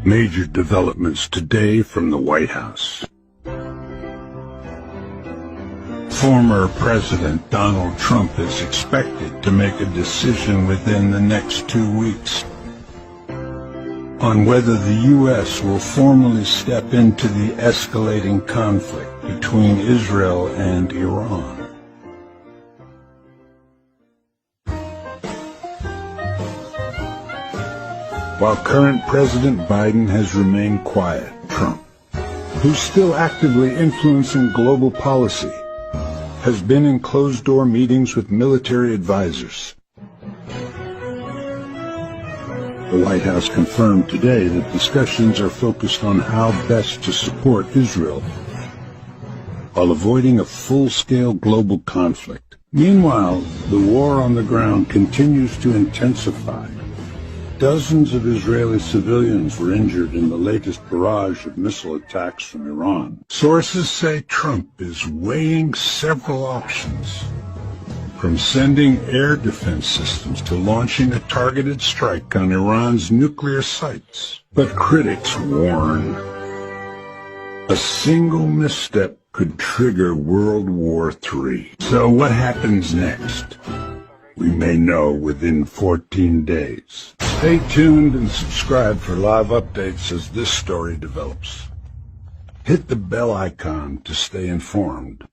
Major developments today from the White House. Former President Donald Trump is expected to make a decision within the next 2 weeks on whether the U.S. will formally step into the escalating conflict between Israel and Iran. While current President Biden has remained quiet, Trump, who's still actively influencing global policy, has been in closed-door meetings with military advisors. The White House confirmed today that discussions are focused on how best to support Israel while avoiding a full-scale global conflict. Meanwhile, the war on the ground continues to intensify. Dozens of Israeli civilians were injured in the latest barrage of missile attacks from Iran. Sources say Trump is weighing several options, from sending air defense systems to launching a targeted strike on Iran's nuclear sites. But critics warn a single misstep could trigger World War III. So what happens next? We may know within 14 days. Stay tuned and subscribe for live updates as this story develops. Hit the bell icon to stay informed.